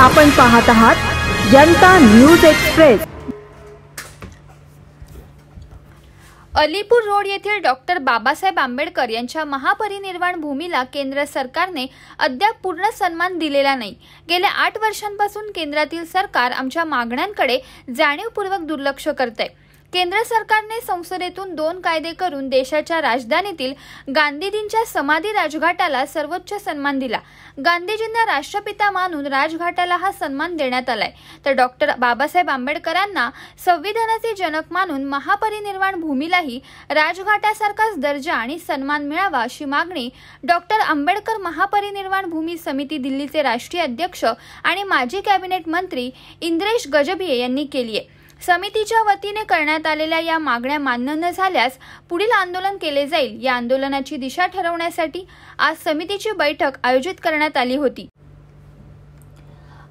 आपण पाहत आहात जनता न्यूज एक्सप्रेस। अलीपूर रोड येथील डॉक्टर बाबासाहेब आंबेडकर यांच्या महापरिनिर्वाण भूमीला केंद्र सरकारने अद्याप पूर्ण सन्मान दिलेला नाही। गेल्या 8 वर्षांपासून केंद्रातील सरकार आमच्या मागण्यांकडे जाणीवपूर्वक दुर्लक्ष करते। केंद्र सरकारने संसदेतून 2 कायदे करून देशाच्या राजधानीतील गांधीजींच्या समाधी राजघाटाला सर्वोच्च सन्मान दिला। गांधीजींना राष्ट्रपिता मानून राजघाटाला हा सन्मान देण्यात आलाय। तर डॉक्टर बाबासाहेब आंबेडकरांना संविधानाचे जनक मानून महापरिनिर्वाण भूमीलाही राजघाटासारखाच दर्जा आणि सन्मान मिळावा अशी मागणी डॉक्टर आंबेडकर महापरिनिर्वाण भूमी समिती दिल्लीचे राष्ट्रीय अध्यक्ष आणि माजी कॅबिनेट मंत्री इंद्रेश गजभिये यांनी केली आहे। समितीच्या वतीने करण्यात आलेल्या या मागण्या मान्य न झाल्यास पुढील आंदोलन केले जाईल। या आंदोलनाची दिशा ठरवण्यासाठी आज समितीची बैठक आयोजित करण्यात आली होती।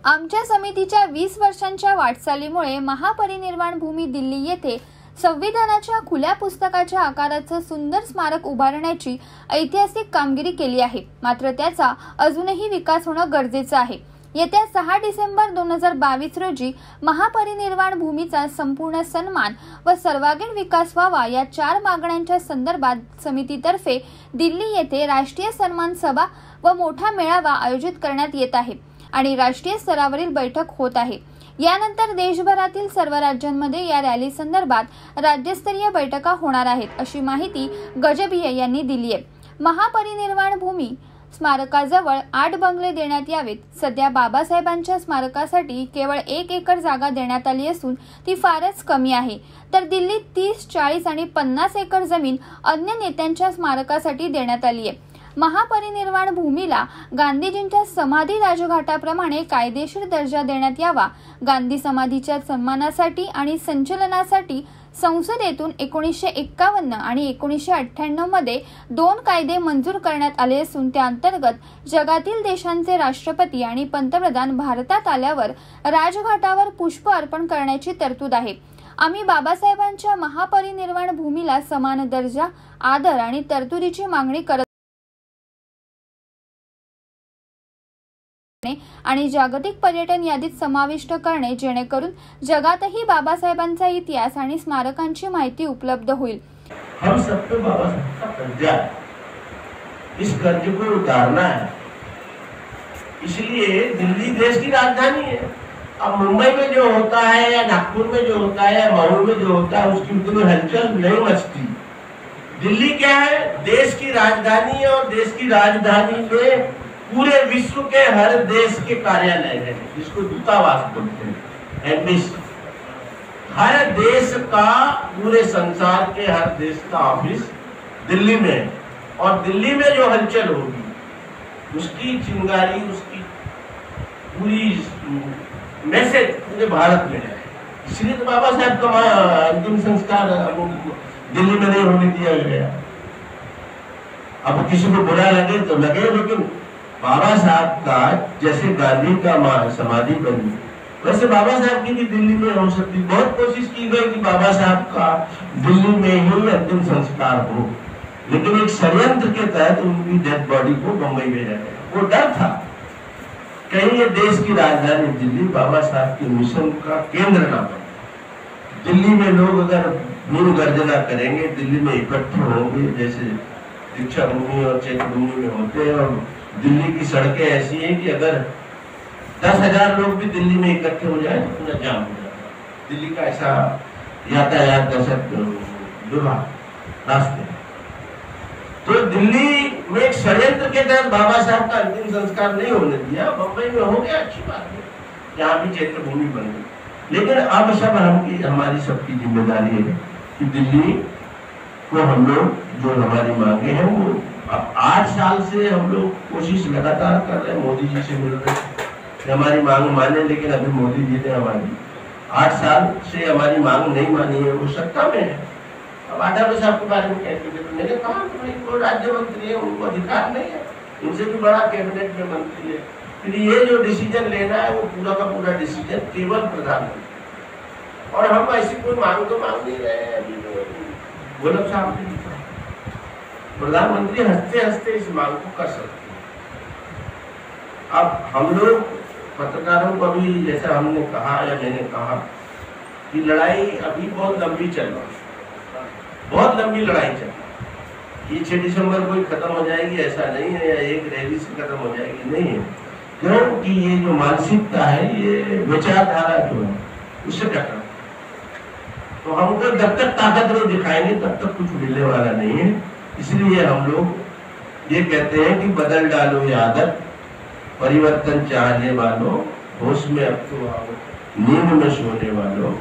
आमच्या समितीच्या 20 वर्षांच्या वाटचालीमुळे महापरिनिर्वाण भूमी दिल्ली येथे संविधानाच्या खुल्या पुस्तकाच्या आकाराचं सुंदर स्मारक उभारण्याची ऐतिहासिक कामगिरी केली आहे। मात्र त्याचा अजूनही विकास होणं गरजेचं आहे। येत्या 6 डिसेंबर 2022 रोजी महापरिनिर्वाण भूमीचा संपूर्ण सन्मान व सर्वांगीण विकास व्हावा या 4 मागण्यांच्या संदर्भात समितीतर्फे दिल्ली येथे राष्ट्रीय सन्मान सभा व मोठा मेळावा आयोजित करण्यात येत आहे आणि राष्ट्रीय स्तरावरील बैठक होत आहे। यानंतर देशभरातील सर्व राज्यांमध्ये या रॅली संदर्भात राज्यस्तरीय बैठका होणार आहेत अशी माहिती गजभिये यांनी दिली आहे। महापरिनिर्वाण भूमी स्मारकाजवळ 8 बंगले देण्यात यावेत। सध्या बाबासाहेबांच्या स्मारकासाठी केवळ 1 एकर जागा देण्यात आली असून ती फारच कमी आहे। तर दिल्लीत 30, 40 आणि 50 एकर जमीन अन्य नेत्यांच्या स्मारकासाठी देण्यात आली आहे। महापरिनिर्वाण भूमीला गांधीजींच्या समाधी राजघाटाप्रमाणे कायदेशीर दर्जा देण्यात यावा। गांधी समाधीच्या सन्मानासाठी आणि संचलनासाठी संसदेतून 1951 आणि 1998 मध्ये 2 कायदे मंजूर करण्यात आले असून त्या अंतर्गत जगातील देशांचे राष्ट्रपती आणि पंतप्रधान भारतात आल्यावर राजघाटावर पुष्प अर्पण करण्याची तरतूद आहे। आम्ही बाबासाहेबांच्या महापरिनिर्वाण भूमीला समान दर्जा, आदर आणि तरतुदीची मागणी करत आणि जागतिक पर्यटन यादीत समाविष्ट करणे जेणेकरून जगातही बाबासाहेबांचा इतिहास आणि स्मारकांची माहिती उपलब्ध होईल। हम सब पे बाबा साहब का कर्जा है, इस कर्ज को उतारना है। इसलिए दिल्ली देश की राजधानी है। अब मुंबई में जो होता है या नागपुर में जो होता है या मऊ में जो होता है उसकी उतनी हलचल नहीं मचती। दिल्ली क्या है? देश की राजधानी है और देश की राजधानी में पूरे विश्व के हर देश के कार्यालय हैं जिसको दूतावास बोलते हैं, एम्बेसी। हर देश का, पूरे संसार के हर देश का ऑफिस दिल्ली में है और दिल्ली में जो हलचल होगी उसकी चिंगारी, उसकी पूरी मैसेज पूरे भारत में है। इसलिए तो बाबा साहब का अंतिम संस्कार दिल्ली में नहीं होने दिया गया। अब किसी को बुरा लगे तो लगे, लेकिन बाबा साहब का जैसे गांधी का समाधि बनी वैसे बाबा साहब की भी दिल्ली में हो सकती। बहुत कोशिश की गई कि बाबा साहब का दिल्ली में ही अंतिम संस्कार हो, लेकिन एक षड्यंत्र के तहत उनकी डेड बॉडी को बम्बई भेजा गया। वो डर था कहीं ये देश की राजधानी दिल्ली बाबा साहब के मिशन का केंद्र ना बने। दिल्ली में लोग अगर भूल गर्जना करेंगे, दिल्ली में इकट्ठे होंगे जैसे दीक्षा भूमि और चैत्य भूमि में होते हैं, और दिल्ली की सड़कें ऐसी हैं कि अगर 10,000 लोग भी दिल्ली में इकट्ठे हो जाए तो पूरा जाम हो जाता। दिल्ली का ऐसा यातायात ऐसा दुर्भाग्य रास्ते। तो दिल्ली में एक षड्यंत्र के तहत बाबा साहब का अंतिम संस्कार नहीं होने दिया। बम्बई में हो गया, अच्छी बात है, यहाँ भी चैत्य भूमि बन गई। लेकिन अब सब हमारी सबकी जिम्मेदारी है कि दिल्ली को हम लोग जो हमारी मांगे हैं वो अब 8 साल से हम लोग कोशिश लगातार कर रहे हैं, मोदी जी से मिल रहे हैं हमारी मांग माने, लेकिन अभी मोदी जी ने हमारी 8 साल से हमारी मांग नहीं मानी है। वो सत्ता में है। अब आठवले साहब के बारे में कहते थे, मैंने कहा वो राज्य मंत्री है, उनको अधिकार नहीं है, उनसे भी बड़ा कैबिनेट में मंत्री है। फिर ये जो डिसीजन लेना है वो पूरा का पूरा डिसीजन केवल प्रधानमंत्री। और हम ऐसी कोई मांग तो मांग नहीं रहे हैं। अभी गोलब साहब ने प्रधानमंत्री हंसते हंसते इस मांग को कर सकते हैं। अब हम लोग पत्रकारों को भी, जैसा हमने कहा या मैंने कहा कि लड़ाई अभी बहुत लंबी चल रही है, बहुत लंबी लड़ाई चल रही है। ये 6 दिसंबर को ही खत्म हो जाएगी ऐसा नहीं है, या एक रैली से खत्म हो जाएगी, नहीं है। क्योंकि ये जो मानसिकता है, ये विचारधारा जो है, उससे टकरा, तो हमको जब तक ताकत नहीं दिखाएंगे तब तक कुछ मिलने वाला नहीं है। इसलिए हम लोग ये कहते हैं कि बदल डालो ये आदत, परिवर्तन चाहने वालों, होश में अब तो आओ, नींद में सोने वालों,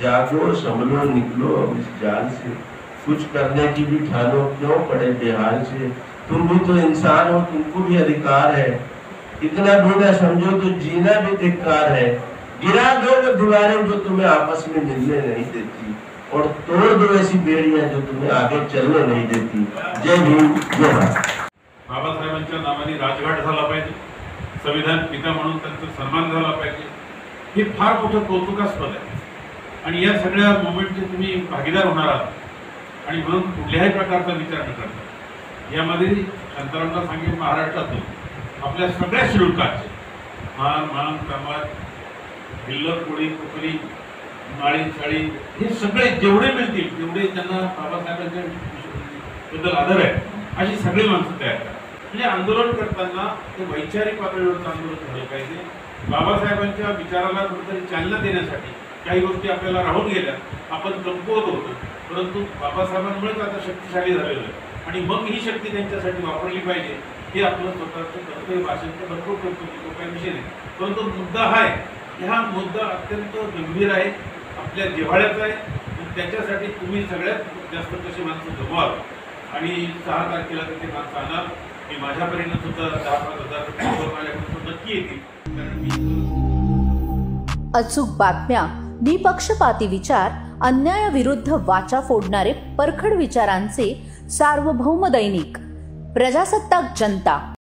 जागो संभलो निकलो अब इस जाल से, कुछ करने की भी ठानो, क्यों पड़े बेहाल से। तुम भी तो इंसान हो, तुमको भी अधिकार है, इतना भी ना समझो तो जीना भी धिक्कार है। गिरा दो वो दीवारें जो तुम्हें आपस में मिलने नहीं देती, और तोड़ दो ऐसी बेड़ियां जो तुम्हें आगे चलने नहीं देती। जय भीम, जय भारत। बाबासाहेबांच्या नावाने राजघाट झाला पाहिजे, संविधान पिता म्हणून त्यांचा सन्मान झाला पाहिजे, हे फार मोठं कौतुकास्पद आहे। आणि या सगळ्या मोमेंटचे तुम्ही भागीदार होणार आहात आणि म्हणून कुठल्याही प्रकारचा विचार न करता यामध्ये शांतारामला सांगेन, महाराष्ट्रातून आपल्या सगळ्या शेड्यूल कास्टचे मान कमाल, भिल्लर, कोळी, कोकणी, माळी, चाळी, हे सगळे जेवढे मिळतील तेवढे त्यांना बाबासाहेबांच्या बद्दल आदर आहे अशी सगळी माणसं तयार करा। म्हणजे आंदोलन करताना ते वैचारिक पातळीवरचं आंदोलन झालं पाहिजे। बाबासाहेबांच्या विचाराला कुठेतरी चालना देण्यासाठी काही गोष्टी आपल्याला राहून गेल्या, आपण कमकुवत होतो, परंतु बाबासाहेबांमुळेच आता शक्तिशाली झालेलं आहे आणि मग ही शक्ती त्यांच्यासाठी वापरली पाहिजे। हे आपलं स्वतःचं कर्तव्य, भाषेचं भरपूर कर्तव्य, तो काही विषय नाही, परंतु मुद्दा हा आहे, हा मुद्दा अत्यंत गंभीर आहे, आपल्या जिव्हाळ्याचा आहे, आणि त्याच्यासाठी तुम्ही सगळ्यात जास्त कशी माणसं जमवाल आणि 6 तारखेला ते माणसं आणाल। मी माझ्यापर्यंत सुद्धा 10,000 माझ्याकडून नक्की येतील, कारण मी अचूक बातम्या, निपक्षपाती विचार, अन्यायाविरुद्ध वाचा फोडणारे परखड विचारांचे सार्वभौम दैनिक प्रजासत्ताक जनता।